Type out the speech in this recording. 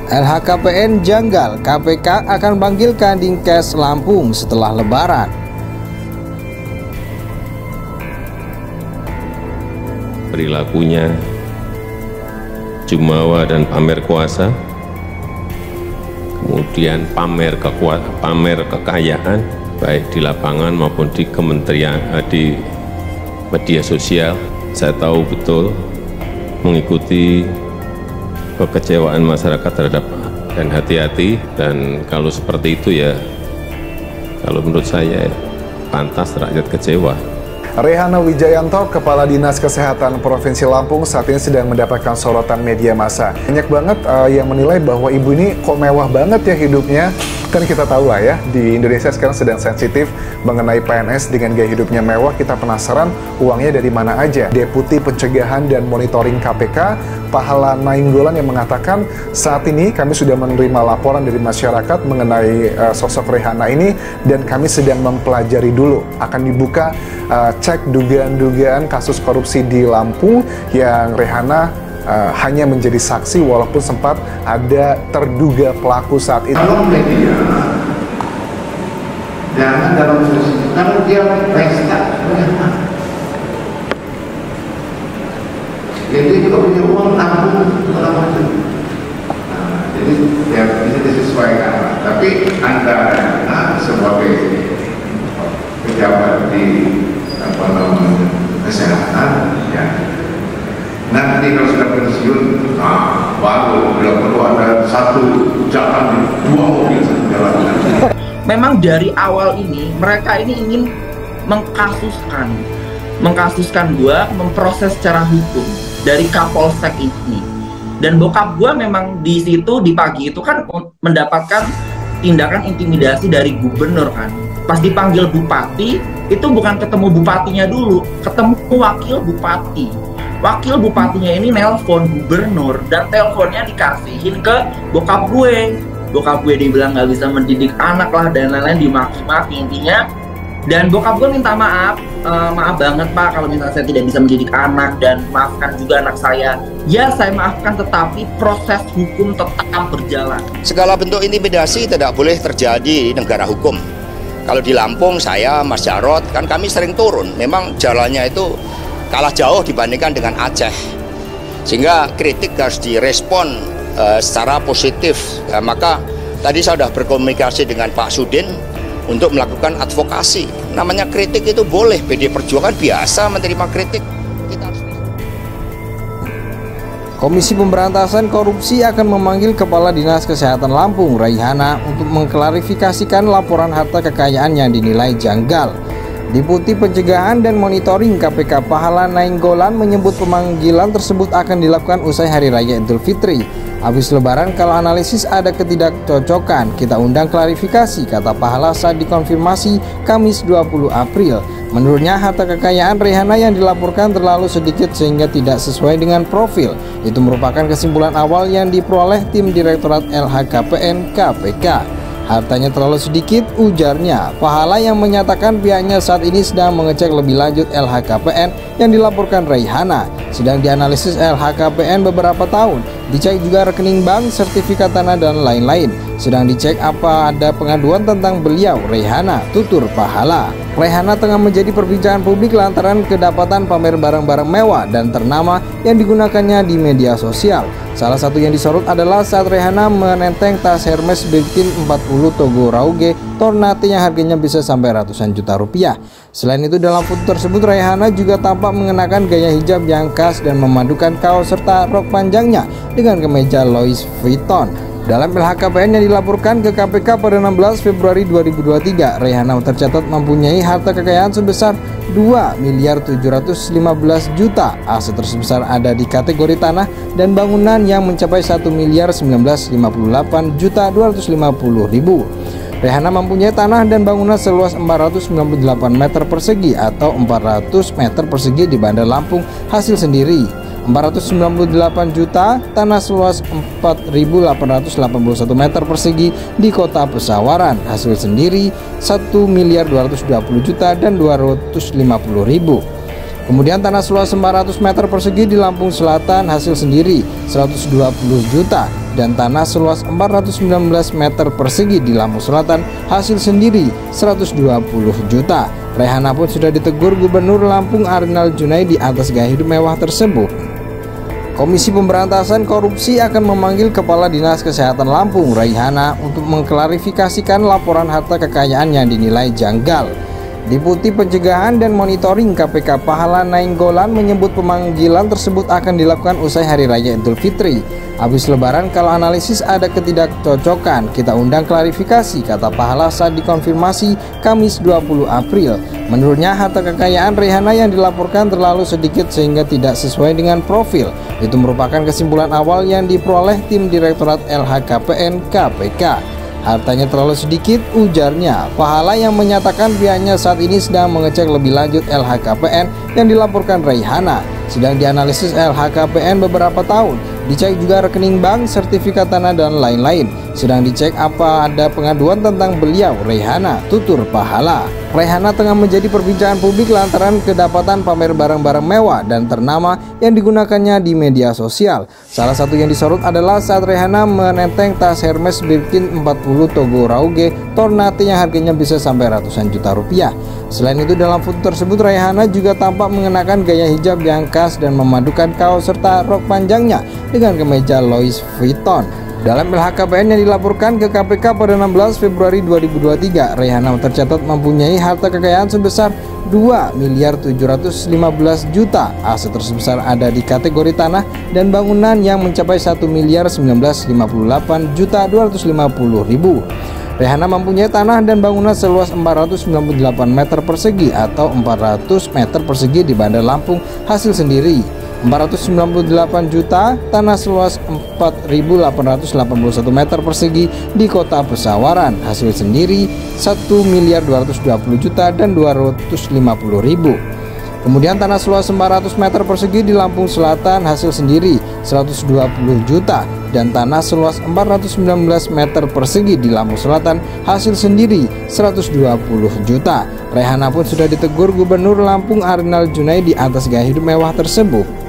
LHKPN janggal, KPK akan panggil Kadinkas Lampung setelah Lebaran. Perilakunya jumawa dan pamer kuasa, kemudian pamer kekayaan baik di lapangan maupun di kementerian, di media sosial. Saya tahu betul mengikuti kekecewaan masyarakat terhadap, dan hati-hati, dan kalau seperti itu ya, kalau menurut saya pantas rakyat kecewa. Rehana Wijayanto, Kepala Dinas Kesehatan Provinsi Lampung, saat ini sedang mendapatkan sorotan media massa. Banyak banget yang menilai bahwa ibu ini kok mewah banget ya hidupnya. Kan kita tahu lah ya, di Indonesia sekarang sedang sensitif mengenai PNS dengan gaya hidupnya mewah. Kita penasaran uangnya dari mana aja. Deputi Pencegahan dan Monitoring KPK, Pahala Nainggolan, yang mengatakan saat ini kami sudah menerima laporan dari masyarakat mengenai sosok Rehana ini, dan kami sedang mempelajari dulu. Akan dibuka cek dugaan-dugaan kasus korupsi di Lampung yang Rehana hanya menjadi saksi walaupun sempat ada terduga pelaku saat itu. Kalau media jangan dalam posisi kalau dia pesta, jadi juga punya uang tabung segala macam. Jadi ya bisa disesuaikan. Tapi Anda sebagai pejabat di kesehatan, ya, nanti kalau sudah pensiun, baru bila perlu ada satu jalan, dua mobil satu jalan. Memang dari awal ini mereka ini ingin mengkasuskan gua, memproses secara hukum dari Kapolsek ini. Dan bokap gua memang di situ di pagi itu kan mendapatkan tindakan intimidasi dari gubernur kan. Pas dipanggil bupati, itu bukan ketemu bupatinya dulu, ketemu wakil bupati. Wakil bupatinya ini nelpon gubernur, dan teleponnya dikasihin ke bokap gue. Bokap gue dibilang nggak bisa mendidik anak lah, dan lain-lain, dimaki-maki intinya. Dan bokap gue minta maaf, maaf banget Pak kalau misalnya saya tidak bisa mendidik anak, dan maafkan juga anak saya. Ya, saya maafkan, tetapi proses hukum tetap berjalan. Segala bentuk intimidasi tidak boleh terjadi di negara hukum. Kalau di Lampung, saya, Mas Jarod, kan kami sering turun. Memang jalannya itu kalah jauh dibandingkan dengan Aceh, sehingga kritik harus direspon secara positif. Maka tadi saya sudah berkomunikasi dengan Pak Sudin untuk melakukan advokasi. Namanya kritik itu boleh, PD Perjuangan biasa menerima kritik. Komisi Pemberantasan Korupsi akan memanggil Kepala Dinas Kesehatan Lampung, Rehana, untuk mengklarifikasikan laporan harta kekayaan yang dinilai janggal. Deputi Pencegahan dan Monitoring KPK Pahala Nainggolan menyebut pemanggilan tersebut akan dilakukan usai Hari Raya Idul Fitri. Habis Lebaran, kalau analisis ada ketidakcocokan, kita undang klarifikasi, kata Pahala saat dikonfirmasi Kamis 20 April. Menurutnya, harta kekayaan Rehana yang dilaporkan terlalu sedikit sehingga tidak sesuai dengan profil. Itu merupakan kesimpulan awal yang diperoleh tim Direktorat LHKPN KPK. Hartanya terlalu sedikit, ujarnya. Pahala yang menyatakan pihaknya saat ini sedang mengecek lebih lanjut LHKPN yang dilaporkan Rehana. Sedang dianalisis LHKPN beberapa tahun. Dicek juga rekening bank, sertifikat tanah, dan lain-lain. Sedang dicek apa ada pengaduan tentang beliau, Rehana, tutur Pahala. Rehana tengah menjadi perbincangan publik lantaran kedapatan pamer barang-barang mewah dan ternama yang digunakannya di media sosial. Salah satu yang disorot adalah saat Rehana menenteng tas Hermes Birkin 40 Togo Rauge Tornate yang harganya bisa sampai ratusan juta rupiah. Selain itu, dalam foto tersebut Rehana juga tampak mengenakan gaya hijab yang khas dan memadukan kaos serta rok panjangnya dengan kemeja Louis Vuitton. Dalam LHKPN yang dilaporkan ke KPK pada 16 Februari 2023, Rehana tercatat mempunyai harta kekayaan sebesar 2.715 juta. Aset tersebesar ada di kategori tanah dan bangunan yang mencapai 1.958 juta 250 ribu. Rehana mempunyai tanah dan bangunan seluas 498 meter persegi atau 400 meter persegi di Bandar Lampung hasil sendiri. 498 juta tanah seluas 4.881 meter persegi di Kota Pesawaran hasil sendiri 1.220 juta dan 250 ribu. Kemudian tanah seluas 400 meter persegi di Lampung Selatan hasil sendiri 120 juta dan tanah seluas 419 meter persegi di Lampung Selatan hasil sendiri 120 juta. Raihana pun sudah ditegur Gubernur Lampung Arinal Junaidi atas gaya hidup mewah tersebut. Komisi Pemberantasan Korupsi akan memanggil Kepala Dinas Kesehatan Lampung, Raihana, untuk mengklarifikasikan laporan harta kekayaan yang dinilai janggal. Deputi Pencegahan dan Monitoring KPK Pahala Nainggolan menyebut pemanggilan tersebut akan dilakukan usai Hari Raya Idul Fitri. Habis Lebaran, kalau analisis ada ketidakcocokan, kita undang klarifikasi, kata Pahala saat dikonfirmasi Kamis 20 April. Menurutnya, harta kekayaan Raihana yang dilaporkan terlalu sedikit sehingga tidak sesuai dengan profil. Itu merupakan kesimpulan awal yang diperoleh tim Direktorat LHKPN KPK. Hartanya terlalu sedikit, ujarnya. Pahala yang menyatakan pihaknya saat ini sedang mengecek lebih lanjut LHKPN yang dilaporkan Raihana. Sedang dianalisis LHKPN beberapa tahun, dicek juga rekening bank, sertifikat tanah, dan lain-lain. Sedang dicek apa ada pengaduan tentang beliau, Raihana, tutur Pahala. Raihana tengah menjadi perbincangan publik lantaran kedapatan pamer barang-barang mewah dan ternama yang digunakannya di media sosial. Salah satu yang disorot adalah saat Raihana menenteng tas Hermes Birkin 40 Togo Rauge Tornate yang harganya bisa sampai ratusan juta rupiah. Selain itu, dalam foto tersebut Raihana juga tampak mengenakan gaya hijab yang khas dan memadukan kaos serta rok panjangnya dengan kemeja Louis Vuitton. Dalam LHKPN yang dilaporkan ke KPK pada 16 Februari 2023, Raihana tercatat mempunyai harta kekayaan sebesar 2.715 miliar. Aset tersebesar ada di kategori tanah dan bangunan yang mencapai 1.958.250.000. Raihana mempunyai tanah dan bangunan seluas 498 meter persegi atau 400 meter persegi di Bandar Lampung hasil sendiri. 498 juta tanah seluas 4.881 meter persegi di Kota Pesawaran hasil sendiri 1.220.000.000 dan 250.000. Kemudian tanah seluas 400 meter persegi di Lampung Selatan hasil sendiri 120 juta dan tanah seluas 419 meter persegi di Lampung Selatan hasil sendiri 120 juta. Raihana pun sudah ditegur Gubernur Lampung Arinal Junaidi atas gaya hidup mewah tersebut.